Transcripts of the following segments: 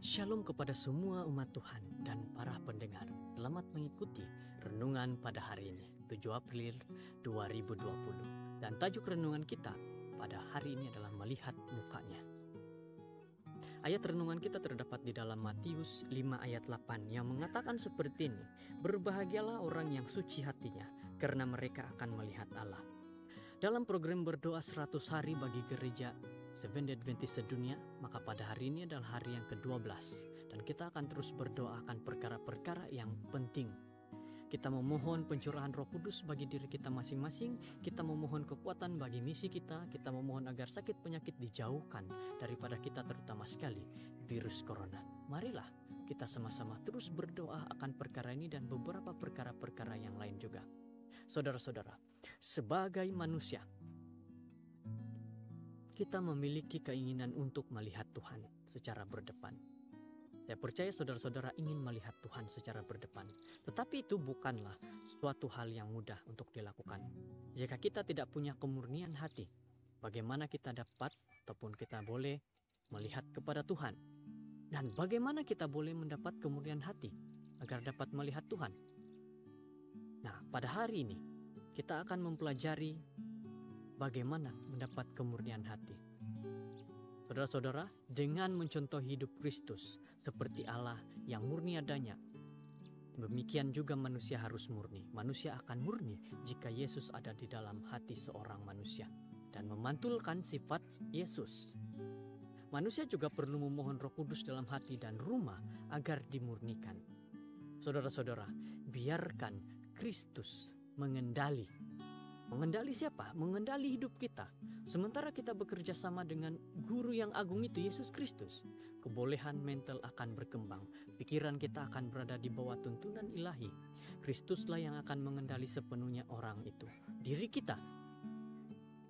Shalom kepada semua umat Tuhan dan para pendengar. Selamat mengikuti renungan pada hari ini, 7 April 2020. Dan tajuk renungan kita pada hari ini adalah melihat mukanya. Ayat renungan kita terdapat di dalam Matius 5 ayat 8 yang mengatakan seperti ini. Berbahagialah orang yang suci hatinya, karena mereka akan melihat Allah. Dalam program berdoa 100 hari bagi gereja Seventh-day Adventist sedunia, maka pada hari ini adalah hari yang ke-12 dan kita akan terus berdoa akan perkara-perkara yang penting. Kita memohon pencurahan Roh Kudus bagi diri kita masing-masing, kita memohon kekuatan bagi misi kita, kita memohon agar sakit penyakit dijauhkan daripada kita, terutama sekali virus corona. Marilah kita sama-sama terus berdoa akan perkara ini dan beberapa perkara-perkara yang lain juga. Saudara-saudara, sebagai manusia, kita memiliki keinginan untuk melihat Tuhan secara berdepan. Saya percaya saudara-saudara ingin melihat Tuhan secara berdepan. Tetapi itu bukanlah suatu hal yang mudah untuk dilakukan. Jika kita tidak punya kemurnian hati, bagaimana kita dapat ataupun kita boleh melihat kepada Tuhan? Dan bagaimana kita boleh mendapat kemurnian hati agar dapat melihat Tuhan? Nah, pada hari ini kita akan mempelajari bagaimana mendapat kemurnian hati. Saudara-saudara, dengan mencontoh hidup Kristus seperti Allah yang murni adanya, demikian juga manusia harus murni. Manusia akan murni jika Yesus ada di dalam hati seorang manusia dan memantulkan sifat Yesus. Manusia juga perlu memohon Roh Kudus dalam hati dan rumah agar dimurnikan. Saudara-saudara, biarkan Kristus mengendali. Mengendali siapa? Mengendali hidup kita. Sementara kita bekerja sama dengan guru yang agung itu, Yesus Kristus, kebolehan mental akan berkembang. Pikiran kita akan berada di bawah tuntunan ilahi. Kristuslah yang akan mengendali sepenuhnya orang itu, diri kita.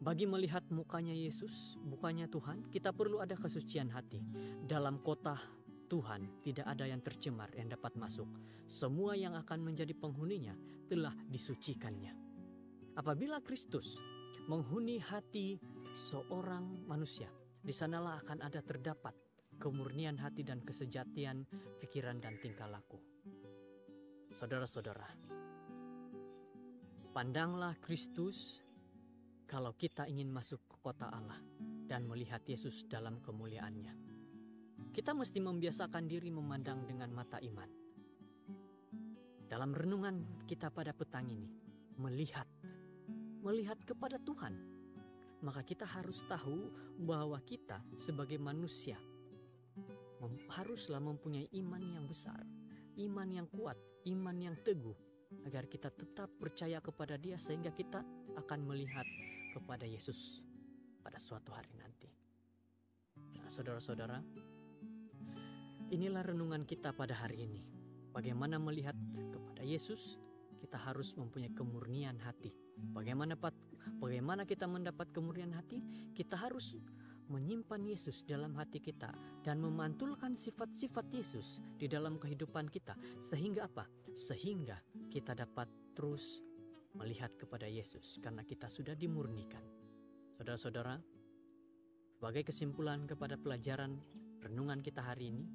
Bagi melihat mukanya Yesus, mukanya Tuhan, kita perlu ada kesucian hati. Dalam kota Tuhan tidak ada yang tercemar yang dapat masuk. Semua yang akan menjadi penghuninya telah disucikannya. Apabila Kristus menghuni hati seorang manusia, di sanalah akan ada terdapat kemurnian hati dan kesejatian pikiran dan tingkah laku. Saudara-saudara, pandanglah Kristus kalau kita ingin masuk ke kota Allah dan melihat Yesus dalam kemuliaannya. Kita mesti membiasakan diri memandang dengan mata iman. Dalam renungan kita pada petang ini, melihat kepada Tuhan, maka kita harus tahu bahwa kita sebagai manusia haruslah mempunyai iman yang besar, iman yang kuat, iman yang teguh, agar kita tetap percaya kepada Dia sehingga kita akan melihat kepada Yesus pada suatu hari nanti. Nah, saudara-saudara, inilah renungan kita pada hari ini. Bagaimana melihat kepada Yesus? Kita harus mempunyai kemurnian hati. Bagaimana kita mendapat kemurnian hati? Kita harus menyimpan Yesus dalam hati kita dan memantulkan sifat-sifat Yesus di dalam kehidupan kita. Sehingga apa? Sehingga kita dapat terus melihat kepada Yesus karena kita sudah dimurnikan. Saudara-saudara, sebagai kesimpulan kepada pelajaran renungan kita hari ini,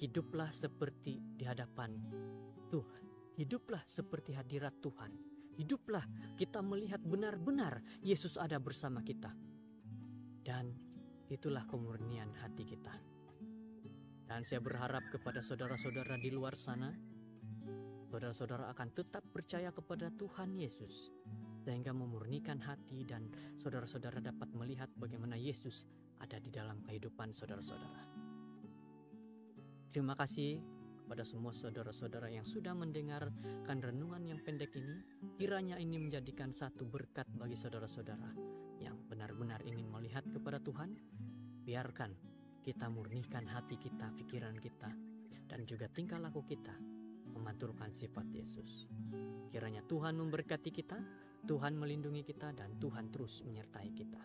hiduplah seperti di hadapan Tuhan. Hiduplah seperti hadirat Tuhan. Hiduplah kita melihat benar-benar Yesus ada bersama kita. Dan itulah kemurnian hati kita. Dan saya berharap kepada saudara-saudara di luar sana, saudara-saudara akan tetap percaya kepada Tuhan Yesus, sehingga memurnikan hati dan saudara-saudara dapat melihat bagaimana Yesus ada di dalam kehidupan saudara-saudara. Terima kasih pada semua saudara-saudara yang sudah mendengarkan renungan yang pendek ini. Kiranya ini menjadikan satu berkat bagi saudara-saudara yang benar-benar ingin melihat kepada Tuhan. Biarkan kita murnikan hati kita, pikiran kita, dan juga tingkah laku kita memantulkan sifat Yesus. Kiranya Tuhan memberkati kita, Tuhan melindungi kita, dan Tuhan terus menyertai kita.